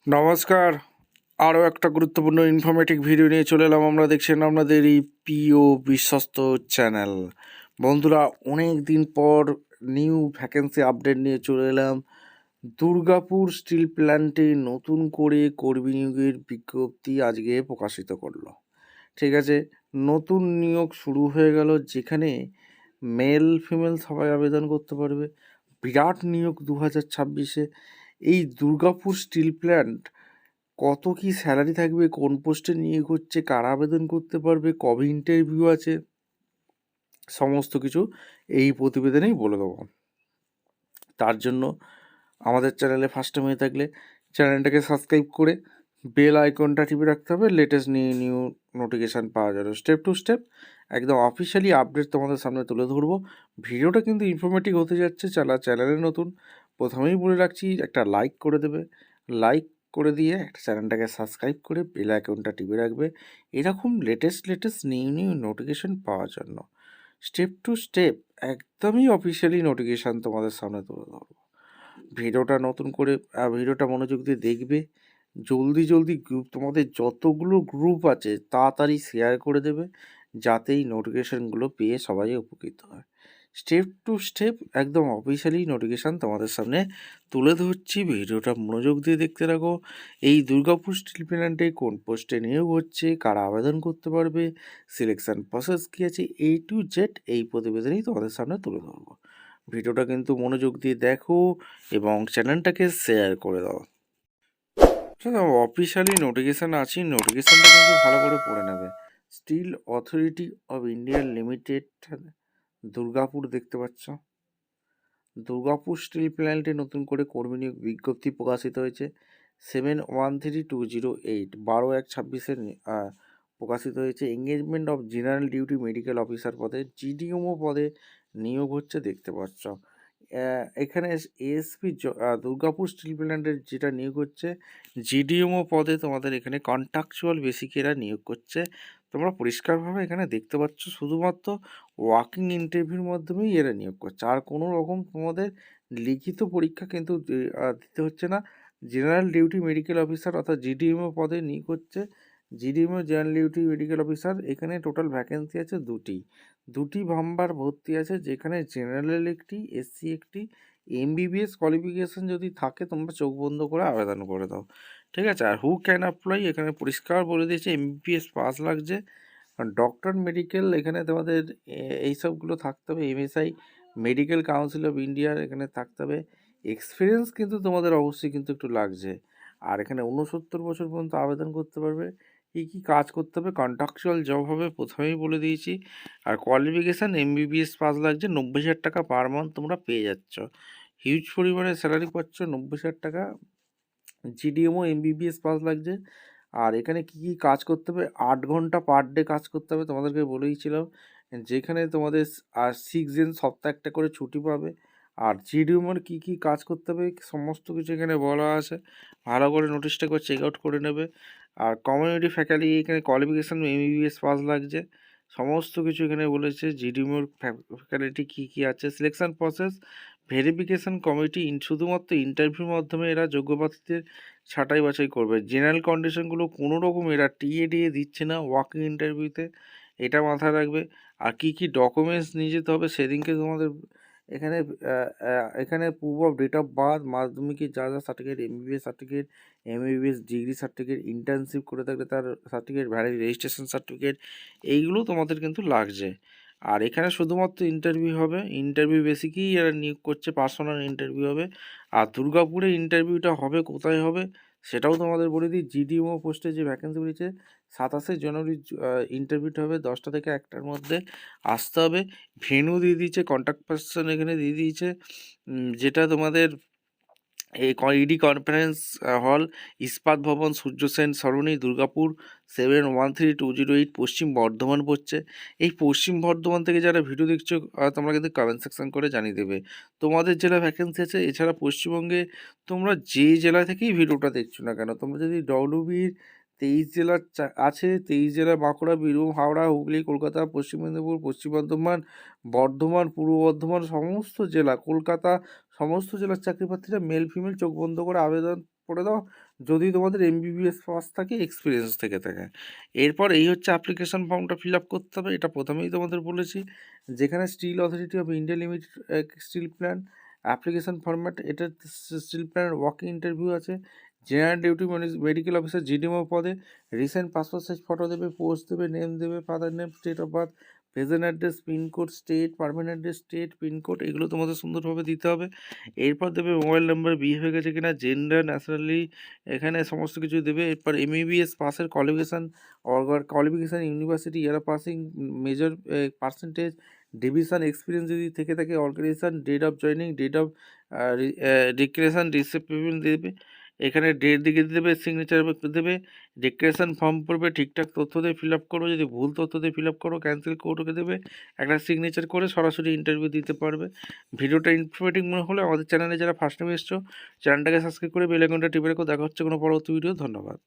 নমস্কার। আরও একটা গুরুত্বপূর্ণ ইনফরমেটিভ ভিডিও নিয়ে চলে এলাম। আমরা দেখছেন আপনাদের এই প্রিয় বিশ্বস্ত চ্যানেল। বন্ধুরা, অনেক দিন পর নিউ ভ্যাকেন্সি আপডেট নিয়ে চলে এলাম। দুর্গাপুর স্টিল প্ল্যান্টে নতুন করে কর্মী নিয়োগের বিজ্ঞপ্তি আজকে প্রকাশিত করলো। ঠিক আছে, নতুন নিয়োগ শুরু হয়ে গেল, যেখানে মেল ফিমেল সবাই আবেদন করতে পারবে। বিরাট নিয়োগ 2026-এ। এই দুর্গাপুর স্টিল প্ল্যান্ট কত কি স্যালারি থাকবে, কোন পোস্টে নিয়োগ হচ্ছে, কারা আবেদন করতে পারবে, কবে ইন্টারভিউ আছে, সমস্ত কিছু এই প্রতিবেদনেই বলে দেবো। তার জন্য আমাদের চ্যানেলে ফার্স্ট টাইম হয়ে থাকলে চ্যানেলটাকে সাবস্ক্রাইব করে বেল আইকনটা টিপে রাখতে হবে। লেটেস্ট নিউ নোটিফিকেশান পাওয়া যাবে। স্টেপ টু স্টেপ একদম অফিসিয়ালি আপডেট তোমাদের সামনে তুলে ধরবো। ভিডিওটা কিন্তু ইনফরমেটিভ হতে যাচ্ছে। চ্যানেলে নতুন, প্রথমেই বলে রাখছি, একটা লাইক করে দেবে। লাইক করে দিয়ে একটা চ্যানেলটাকে সাবস্ক্রাইব করে বেল আইকনটা টিপে রাখবে, এরকম লেটেস্ট নিউ নোটিফিকেশান পাওয়ার জন্য। স্টেপ টু স্টেপ একদমই অফিসিয়ালি নোটিফিকেশান তোমাদের সামনে তুলে ধরবো। ভিডিওটা মনোযোগ দিয়ে দেখবে। জলদি গ্রুপ, তোমাদের যতগুলো গ্রুপ আছে তাড়াতাড়ি শেয়ার করে দেবে, যাতে এই নোটিফিকেশানগুলো পেয়ে সবাই উপকৃত হয়। স্টেপ টু স্টেপ একদম অফিসিয়ালি নোটিফিকেশান তোমাদের সামনে তুলে ধরছি। ভিডিওটা মনোযোগ দিয়ে দেখতে রাখো। এই দুর্গাপুর স্টিল প্ল্যান্টে কোন পোস্টে নিয়োগ হচ্ছে, কারা আবেদন করতে পারবে, সিলেকশন প্রসেস কী আছে, A to Z এই প্রতিবেদনেই তোমাদের সামনে তুলে ধরবো। ভিডিওটা কিন্তু মনোযোগ দিয়ে দেখো এবং চ্যানেলটাকে শেয়ার করে দাও। অফিসিয়ালি নোটিফিকেশান আছে, নোটিফিকেশানটা কিন্তু ভালো করে পড়ে নেবে। Steel authority of India limited, Durgapur দেখতে পাচ্ছ। দুর্গাপুর স্টিল প্ল্যান্টে নতুন করে কর্মী নিয়োগ বিজ্ঞপ্তি প্রকাশিত হয়েছে। 7132008 12/1/26 প্রকাশিত হয়েছে। Engagement of general duty medical officer পদে, জিডিএমও পদে নিয়োগ হচ্ছে দেখতে পাচ্ছ। এখানে এএসপি দুর্গাপুর স্টিল প্ল্যান্টের যেটা নিয়োগ হচ্ছে জিডিএমও পদে, তোমাদের এখানে কন্ট্রাকচুয়াল বেসিকে এরা নিয়োগ করছে। তোমরা পরিষ্কারভাবে এখানে দেখতে পাচ্ছ, শুধুমাত্র ওয়াকিং ইন্টারভিউর মাধ্যমেই এরা নিয়োগ করছে। আর কোনো রকম তোমাদের লিখিত পরীক্ষা কিন্তু দিতে হচ্ছে না। জেনারেল ডিউটি মেডিকেল অফিসার অর্থাৎ জিডিএমও পদে নিয়োগ হচ্ছে। GDMO general duty medical officer, এখানে টোটাল ভ্যাকেন্সি আছে দুটি ভাম্বার ভর্তি আছে, যেখানে জেনারেল একটি, এসসি একটি। এমবিবিএস কোয়ালিফিকেশান যদি থাকে তোমরা চোখ বন্ধ করে আবেদন করে দাও, ঠিক আছে। আর হু ক্যান অ্যাপ্লাই এখানে পরিষ্কার বলে দিয়েছে, এমবিবিএস পাস লাগছে। আর ডক্টর মেডিকেল এখানে তোমাদের এইসবগুলো থাকতে হবে। এমএসআই মেডিকেল কাউন্সিল অফ ইন্ডিয়ার এখানে থাকতে হবে। এক্সপিরিয়েন্স কিন্তু তোমাদের অবশ্যই কিন্তু একটু লাগছে। আর এখানে 69 বছর পর্যন্ত আবেদন করতে পারবে। কী কাজ করতে হবে, কন্ট্রাকচুয়াল জব হবে, প্রথমেই বলে দিয়েছি। আর কোয়ালিফিকেশান এমবিবিএস পাস লাগছে। 90,000 টাকা পার মান্থ তোমরা পেয়ে যাচ্ছ। হিউজ পরিমাণে স্যালারি পাচ্ছ, 90,000 টাকা। জিডিএমও এমবিবিএস পাস লাগছে। আর এখানে কী কাজ করতে হবে, 8 ঘন্টা পার ডে কাজ করতে হবে, তোমাদেরকে বলেইছিলাম। যেখানে তোমাদের 6 দিন সপ্তাহে একটা করে ছুটি পাবে। আর জিডিএমওর কী কাজ করতে হবে সমস্ত কিছু এখানে বলা আছে, ভালো করে নোটিশটা একবার চেক আউট করে নেবে। আর কমিউনিটি ফ্যাকাল্টি এখানে কোয়ালিফিকেশান এমবিবিএস পাস লাগছে, সমস্ত কিছু এখানে বলেছে। জিডিএমওর ফ্যাকাল্টি কী আছে, সিলেকশন প্রসেস ভেরিফিকেশান কমিটি শুধুমাত্র ইন্টারভিউর মাধ্যমে এরা যোগ্য প্রার্থীদের ছাঁটাই বাছাই করবে। জেনারেল কন্ডিশনগুলো কোনো রকম এরা টিএ দিচ্ছে না ওয়াকিং ইন্টারভিউতে, এটা মাথায় রাখবে। আর কী ডকুমেন্টস নিয়ে যেতে হবে সেদিনকে তোমাদের এখানে এখানে proof of date of birth, মাধ্যমিকের যা certificate, MBBS certificate, MBBS degree certificate, internship করে থাকলে তার সার্টিফিকেট, ভ্যালিড রেজিস্ট্রেশন সার্টিফিকেট, এইগুলো তোমাদের কিন্তু লাগছে। আর এখানে শুধুমাত্র ইন্টারভিউ হবে, ইন্টারভিউ বেসিকেই এরা নিয়োগ করছে, পার্সোনাল ইন্টারভিউ হবে। আর দুর্গাপুরে ইন্টারভিউটা হবে কোথায় হবে সেটাও তোমাদের বলে দিই। জিডিএমও পোস্টে যে ভ্যাকেন্সি বেরিয়েছে, 27শে জানুয়ারি ইন্টারভিউটা হবে, 10টা থেকে 1টার মধ্যে আসতে হবে। ভেন্যু দিয়ে দিয়েছে, কন্ট্যাক্ট পারসন এখানে দিয়ে দিয়েছে, যেটা তোমাদের ইডি কনফারেন্স হল, ইস্পাত ভবন, সূর্য সেন সরণি, দুর্গাপুর 713208 পশ্চিম বর্ধমান পড়ছে। এই পশ্চিম বর্ধমান থেকে যারা ভিডিও দেখছো তোমরা কিন্তু কমেন্ট সেকশন করে জানিয়ে দেবে তোমাদের জেলা ভ্যাকেন্সি আছে। এছাড়া পশ্চিমবঙ্গে তোমরা যে জেলা থেকেই ভিডিওটা দেখছো না কেন, তোমরা যদি ডব্লিউবির 23 জেলার আছে, 23 জেলা বাঁকুড়া, বীরভূম, হাওড়া, হুগলি, কলকাতা, পশ্চিম মেদিনীপুর, পশ্চিম বর্ধমান, পূর্ব বর্ধমান, সমস্ত জেলা, কলকাতা, সমস্ত জেলার চাকরি প্রার্থীরা মেল ফিমেল চোখ বন্ধ করে আবেদন করে দাও যদি তোমাদের এমবিবিএস পাস থাকে, এক্সপিরিয়েন্স থেকে থাকে। এরপর এই হচ্ছে অ্যাপ্লিকেশন ফর্মটা ফিল আপ করতে হবে। এটা প্রথমেই তোমাদের বলেছি, যেখানে steel authority of India limited steel plant application format, এটা স্টিল প্ল্যান্ট ওয়ার্কিং ইন্টারভিউ আছে। General duty medical officer GDMO পদে রিসেন্ট পাসপোর্ট সাইজ ফটো দেবে, পোস্ট দেবে, নেম দেবে, father name, state of birth, present address, pincode, state, permanent address, state, pincode, এগুলো তোমাদের সুন্দরভাবে দিতে হবে। এরপর দেবে মোবাইল নাম্বার, বিয়ে হয়ে গেছে কিনা, জেন্ডার, ন্যাশনালি, এখানে সমস্ত কিছু দেবে। এরপর এমবিবিএস পাসের qualification, university, year passing, major percentage, division, experience যদি থেকে থাকে, organisation, date of joining, date of declaration receipt দেবে। এখানে ডেট দিকে দেবে, সিগনেচার দেবে, ডিক্লারেশন ফর্ম পড়বে, ঠিকঠাক তথ্য দিয়ে ফিল আপ করো, যদি ভুল তথ্য দিয়ে ফিল আপ করো ক্যান্সেল কোর্টকে দেবে, একটা সিগনেচার করে সরাসরি ইন্টারভিউ দিতে পারবে। ভিডিওটা ইনফরমেটিভ মনে হলে আমাদের চ্যানেলে যারা ফার্স্ট টাইম এসছো, চ্যানেলটাকে সাবস্ক্রাইব করে বেল আইকনটা টিপে রেখো। দেখা হচ্ছে কোনো পরবর্তী ভিডিও। ধন্যবাদ।